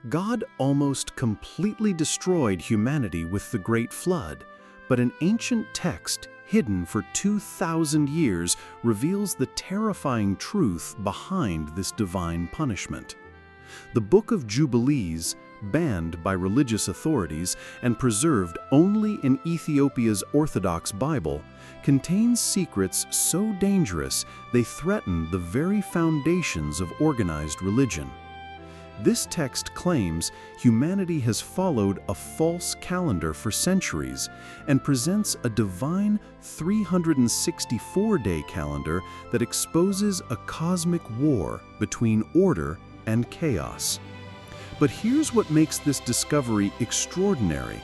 God almost completely destroyed humanity with the Great Flood, but an ancient text hidden for 2,000 years reveals the terrifying truth behind this divine punishment. The Book of Jubilees, banned by religious authorities and preserved only in Ethiopia's Orthodox Bible, contains secrets so dangerous they threaten the very foundations of organized religion. This text claims humanity has followed a false calendar for centuries and presents a divine 364-day calendar that exposes a cosmic war between order and chaos. But here's what makes this discovery extraordinary.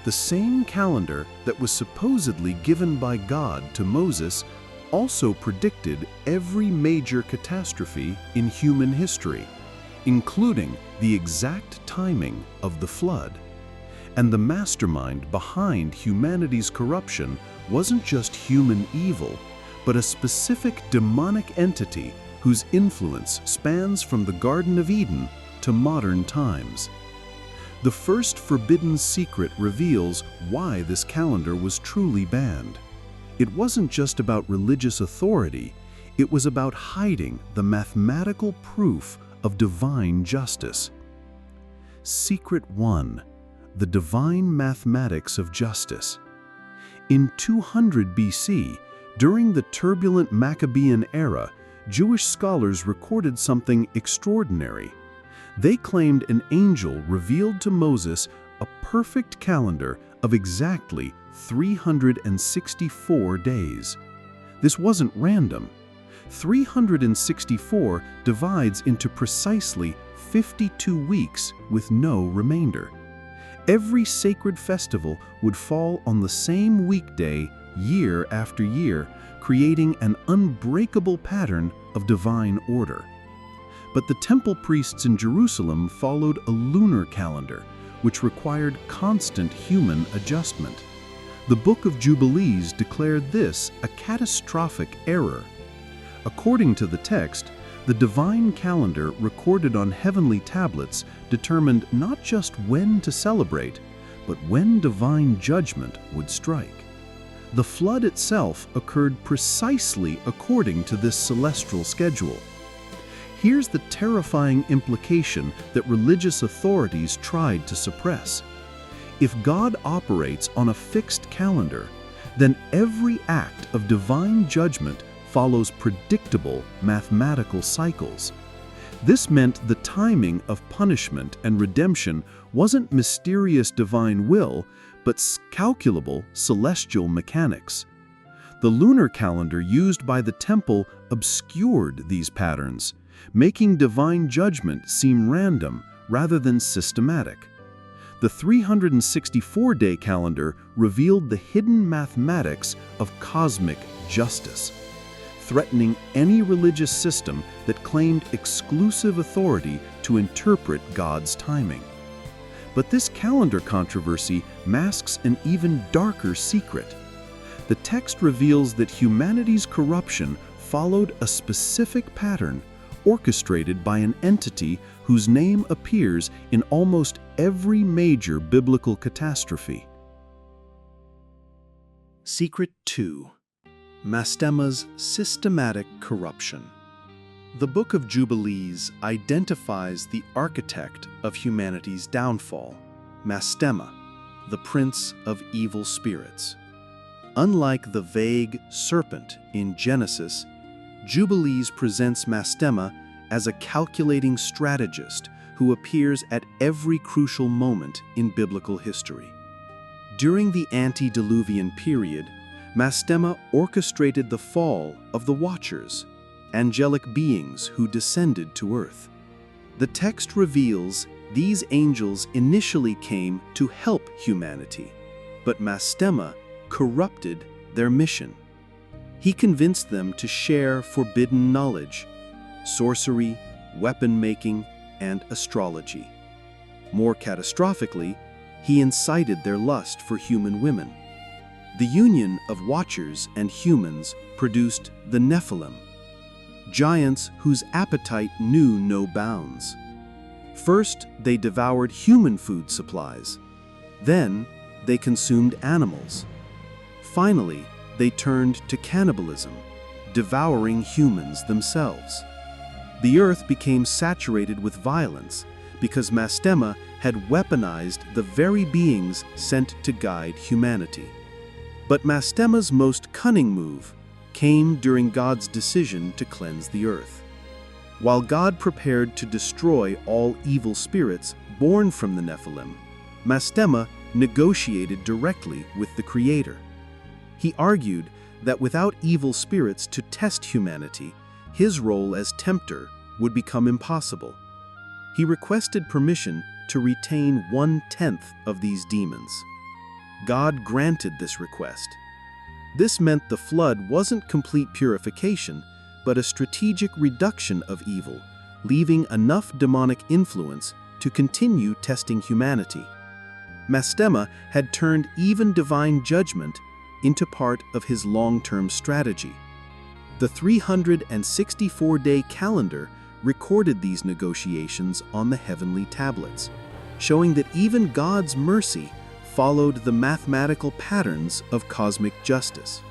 The same calendar that was supposedly given by God to Moses also predicted every major catastrophe in human history, including the exact timing of the flood. And the mastermind behind humanity's corruption wasn't just human evil, but a specific demonic entity whose influence spans from the Garden of Eden to modern times. The first forbidden secret reveals why this calendar was truly banned. It wasn't just about religious authority, it was about hiding the mathematical proof of divine justice. Secret 1. The divine mathematics of justice. In 200 BC, during the turbulent Maccabean era, Jewish scholars recorded something extraordinary. They claimed an angel revealed to Moses a perfect calendar of exactly 364 days. This wasn't random. 364 divides into precisely 52 weeks with no remainder. Every sacred festival would fall on the same weekday year after year, creating an unbreakable pattern of divine order. But the temple priests in Jerusalem followed a lunar calendar, which required constant human adjustment. The Book of Jubilees declared this a catastrophic error. According to the text, the divine calendar recorded on heavenly tablets determined not just when to celebrate, but when divine judgment would strike. The flood itself occurred precisely according to this celestial schedule. Here's the terrifying implication that religious authorities tried to suppress. If God operates on a fixed calendar, then every act of divine judgment follows predictable mathematical cycles. This meant the timing of punishment and redemption wasn't mysterious divine will, but calculable celestial mechanics. The lunar calendar used by the temple obscured these patterns, making divine judgment seem random rather than systematic. The 364-day calendar revealed the hidden mathematics of cosmic justice, threatening any religious system that claimed exclusive authority to interpret God's timing. But this calendar controversy masks an even darker secret. The text reveals that humanity's corruption followed a specific pattern orchestrated by an entity whose name appears in almost every major biblical catastrophe. Secret 2. Mastema's systematic corruption. The Book of Jubilees identifies the architect of humanity's downfall, Mastema, the prince of evil spirits. Unlike the vague serpent in Genesis, Jubilees presents Mastema as a calculating strategist who appears at every crucial moment in biblical history. During the antediluvian period, Mastema orchestrated the fall of the Watchers, angelic beings who descended to earth. The text reveals these angels initially came to help humanity, but Mastema corrupted their mission. He convinced them to share forbidden knowledge, sorcery, weapon-making, and astrology. More catastrophically, he incited their lust for human women. The union of Watchers and humans produced the Nephilim, giants whose appetite knew no bounds. First, they devoured human food supplies. Then, they consumed animals. Finally, they turned to cannibalism, devouring humans themselves. The earth became saturated with violence because Mastema had weaponized the very beings sent to guide humanity. But Mastema's most cunning move came during God's decision to cleanse the earth. While God prepared to destroy all evil spirits born from the Nephilim, Mastema negotiated directly with the Creator. He argued that without evil spirits to test humanity, his role as tempter would become impossible. He requested permission to retain 1/10 of these demons. God granted this request. This meant the flood wasn't complete purification, but a strategic reduction of evil, leaving enough demonic influence to continue testing humanity. Mastema had turned even divine judgment into part of his long-term strategy. The 364-day calendar recorded these negotiations on the heavenly tablets, showing that even God's mercy followed the mathematical patterns of cosmic justice.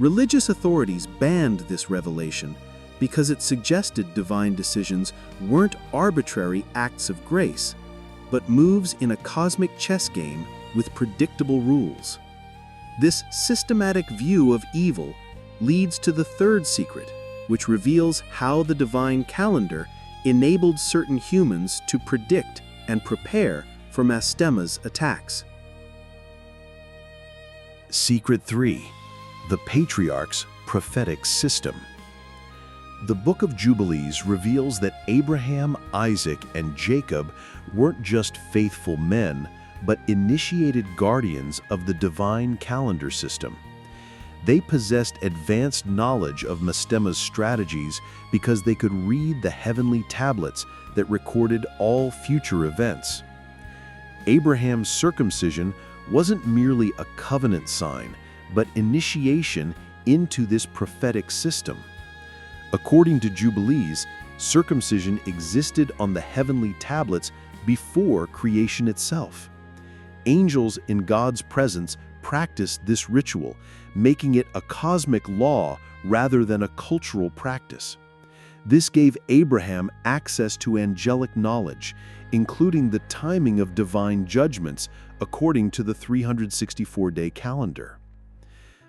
Religious authorities banned this revelation because it suggested divine decisions weren't arbitrary acts of grace, but moves in a cosmic chess game with predictable rules. This systematic view of evil leads to the third secret, which reveals how the divine calendar enabled certain humans to predict and prepare for Mastema's attacks. Secret 3. The Patriarchs' Prophetic System. The Book of Jubilees reveals that Abraham, Isaac, and Jacob weren't just faithful men, but initiated guardians of the divine calendar system. They possessed advanced knowledge of Mastema's strategies because they could read the heavenly tablets that recorded all future events. Abraham's circumcision wasn't merely a covenant sign, but initiation into this prophetic system. According to Jubilees, circumcision existed on the heavenly tablets before creation itself. Angels in God's presence practiced this ritual, making it a cosmic law rather than a cultural practice. This gave Abraham access to angelic knowledge, including the timing of divine judgments according to the 364-day calendar.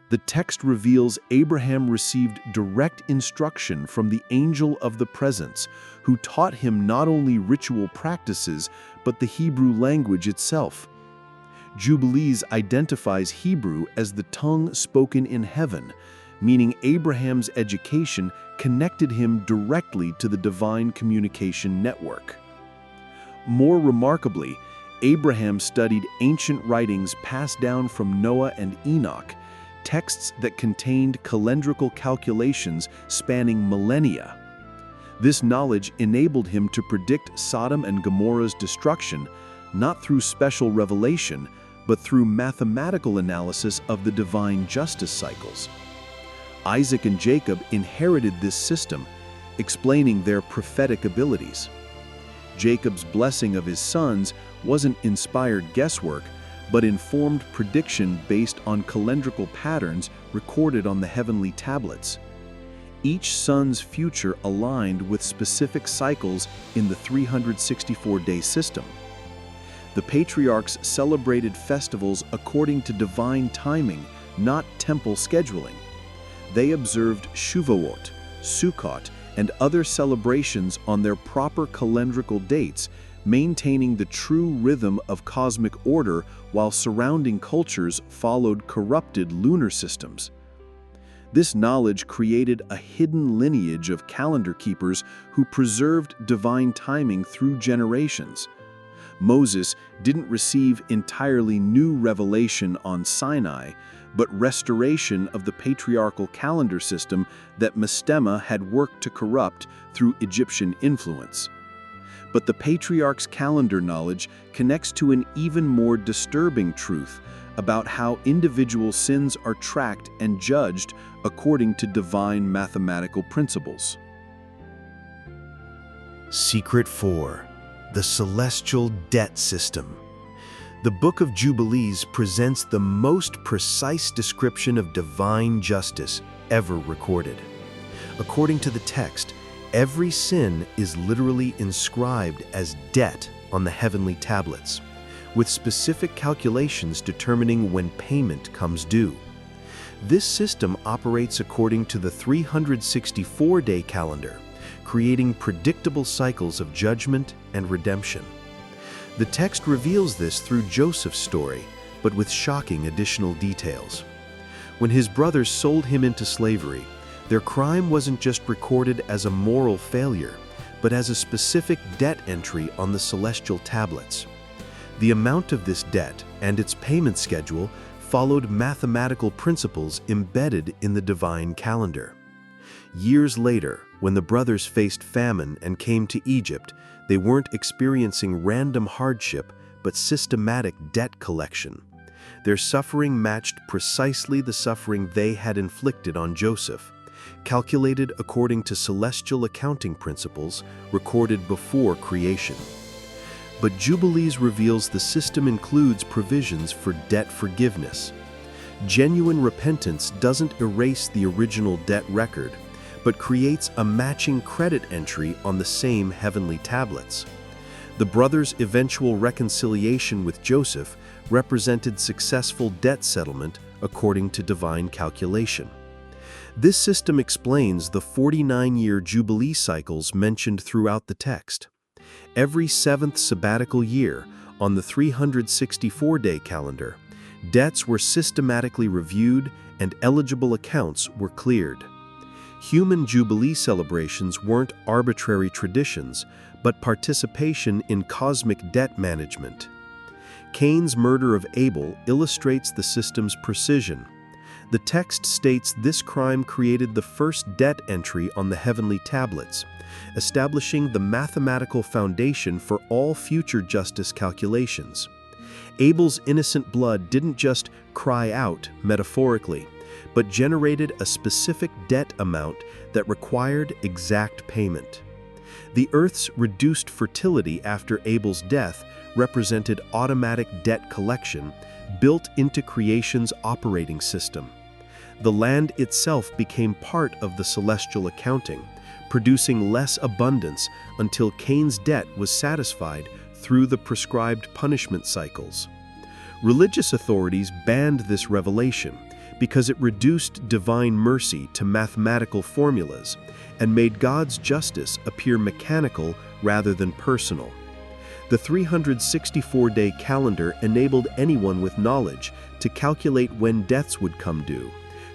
The text reveals Abraham received direct instruction from the angel of the presence, who taught him not only ritual practices, but the Hebrew language itself. Jubilees identifies Hebrew as the tongue spoken in heaven, meaning Abraham's education connected him directly to the divine communication network. More remarkably, Abraham studied ancient writings passed down from Noah and Enoch, texts that contained calendrical calculations spanning millennia. This knowledge enabled him to predict Sodom and Gomorrah's destruction, not through special revelation, but through mathematical analysis of the divine justice cycles. Isaac and Jacob inherited this system, explaining their prophetic abilities. Jacob's blessing of his sons wasn't inspired guesswork, but informed prediction based on calendrical patterns recorded on the heavenly tablets. Each son's future aligned with specific cycles in the 364-day system. The patriarchs celebrated festivals according to divine timing, not temple scheduling. They observed Shavuot, Sukkot, and other celebrations on their proper calendrical dates, maintaining the true rhythm of cosmic order while surrounding cultures followed corrupted lunar systems. This knowledge created a hidden lineage of calendar keepers who preserved divine timing through generations. Moses didn't receive entirely new revelation on Sinai, but restoration of the patriarchal calendar system that Mastema had worked to corrupt through Egyptian influence. But the patriarch's calendar knowledge connects to an even more disturbing truth about how individual sins are tracked and judged according to divine mathematical principles. Secret 4. the celestial debt system. The Book of Jubilees presents the most precise description of divine justice ever recorded. According to the text, every sin is literally inscribed as debt on the heavenly tablets, with specific calculations determining when payment comes due. This system operates according to the 364-day calendar, creating predictable cycles of judgment and redemption. The text reveals this through Joseph's story, but with shocking additional details. When his brothers sold him into slavery, their crime wasn't just recorded as a moral failure, but as a specific debt entry on the celestial tablets. The amount of this debt and its payment schedule followed mathematical principles embedded in the divine calendar. Years later, when the brothers faced famine and came to Egypt, they weren't experiencing random hardship, but systematic debt collection. Their suffering matched precisely the suffering they had inflicted on Joseph, calculated according to celestial accounting principles recorded before creation. But Jubilees reveals the system includes provisions for debt forgiveness. Genuine repentance doesn't erase the original debt record, but creates a matching credit entry on the same heavenly tablets. The brothers' eventual reconciliation with Joseph represented successful debt settlement according to divine calculation. This system explains the 49-year Jubilee cycles mentioned throughout the text. Every seventh sabbatical year, on the 364-day calendar, debts were systematically reviewed and eligible accounts were cleared. Human Jubilee celebrations weren't arbitrary traditions, but participation in cosmic debt management. Cain's murder of Abel illustrates the system's precision. The text states this crime created the first debt entry on the heavenly tablets, establishing the mathematical foundation for all future justice calculations. Abel's innocent blood didn't just cry out metaphorically, but generated a specific debt amount that required exact payment. The earth's reduced fertility after Abel's death represented automatic debt collection built into creation's operating system. The land itself became part of the celestial accounting, producing less abundance until Cain's debt was satisfied through the prescribed punishment cycles. Religious authorities banned this revelation because it reduced divine mercy to mathematical formulas and made God's justice appear mechanical rather than personal. The 364-day calendar enabled anyone with knowledge to calculate when debts would come due,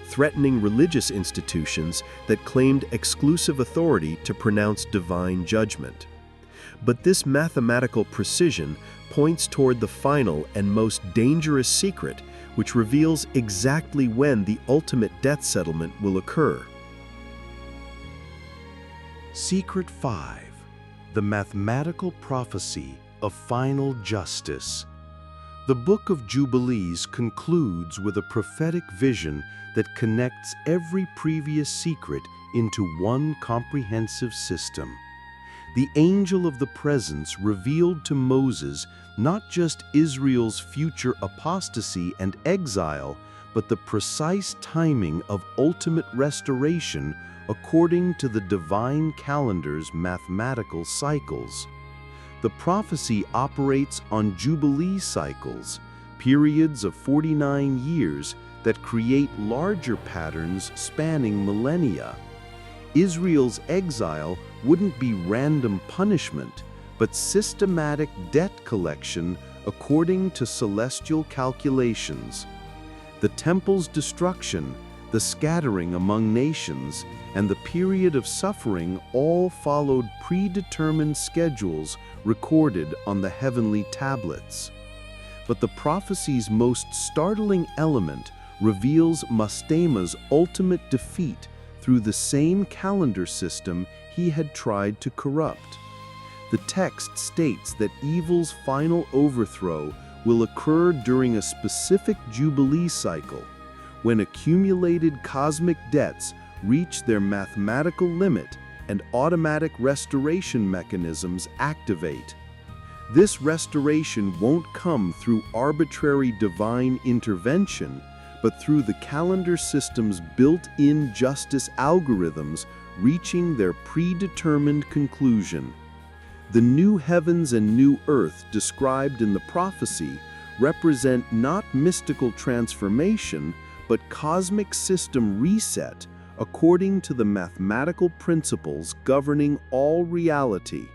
threatening religious institutions that claimed exclusive authority to pronounce divine judgment. But this mathematical precision points toward the final and most dangerous secret, which reveals exactly when the ultimate debt settlement will occur. Secret 5. The Mathematical Prophecy of Final Justice. The Book of Jubilees concludes with a prophetic vision that connects every previous secret into one comprehensive system. The angel of the presence revealed to Moses not just Israel's future apostasy and exile, but the precise timing of ultimate restoration according to the divine calendar's mathematical cycles. The prophecy operates on Jubilee cycles, periods of 49 years that create larger patterns spanning millennia. Israel's exile wouldn't be random punishment, but systematic debt collection according to celestial calculations. The temple's destruction, the scattering among nations, and the period of suffering all followed predetermined schedules recorded on the heavenly tablets. But the prophecy's most startling element reveals Mastema's ultimate defeat through the same calendar system he had tried to corrupt. The text states that evil's final overthrow will occur during a specific Jubilee cycle, when accumulated cosmic debts reach their mathematical limit and automatic restoration mechanisms activate. This restoration won't come through arbitrary divine intervention, but through the calendar system's built-in justice algorithms reaching their predetermined conclusion. The new heavens and new earth described in the prophecy represent not mystical transformation, but cosmic system reset according to the mathematical principles governing all reality.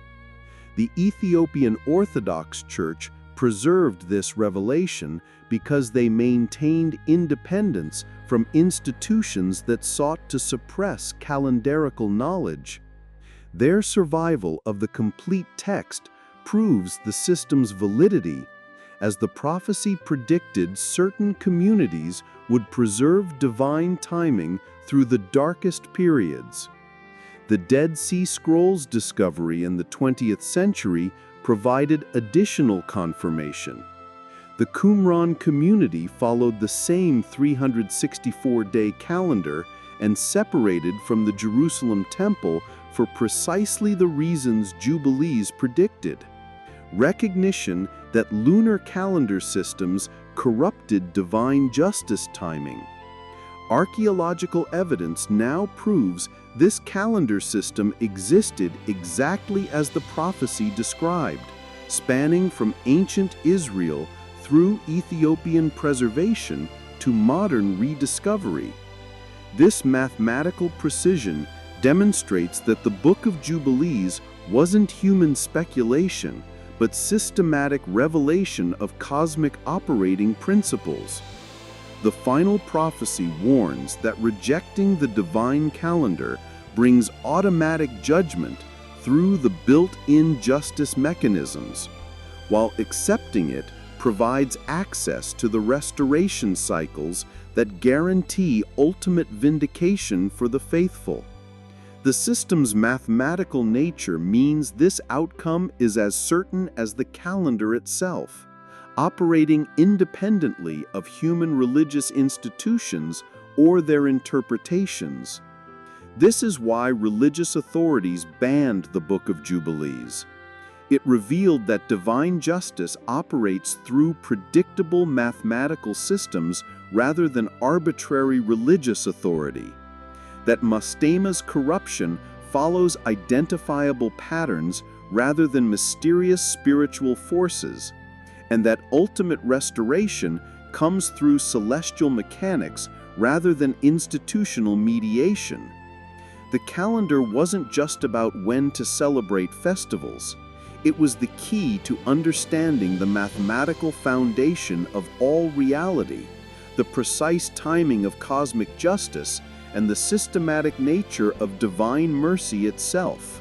The Ethiopian Orthodox Church preserved this revelation because they maintained independence from institutions that sought to suppress calendarical knowledge. Their survival of the complete text proves the system's validity, as the prophecy predicted certain communities would preserve divine timing through the darkest periods. The Dead Sea Scrolls discovery in the 20th century provided additional confirmation. The Qumran community followed the same 364-day calendar and separated from the Jerusalem temple for precisely the reasons Jubilees predicted. Recognition that lunar calendar systems corrupted divine justice timing. Archaeological evidence now proves this calendar system existed exactly as the prophecy described, spanning from ancient Israel through Ethiopian preservation to modern rediscovery. This mathematical precision demonstrates that the Book of Jubilees wasn't human speculation, but systematic revelation of cosmic operating principles. The final prophecy warns that rejecting the divine calendar brings automatic judgment through the built-in justice mechanisms, while accepting it provides access to the restoration cycles that guarantee ultimate vindication for the faithful. The system's mathematical nature means this outcome is as certain as the calendar itself, operating independently of human religious institutions or their interpretations. This is why religious authorities banned the Book of Jubilees. It revealed that divine justice operates through predictable mathematical systems rather than arbitrary religious authority, that Mastema's corruption follows identifiable patterns rather than mysterious spiritual forces, and that ultimate restoration comes through celestial mechanics rather than institutional mediation. The calendar wasn't just about when to celebrate festivals. It was the key to understanding the mathematical foundation of all reality, the precise timing of cosmic justice, and the systematic nature of divine mercy itself.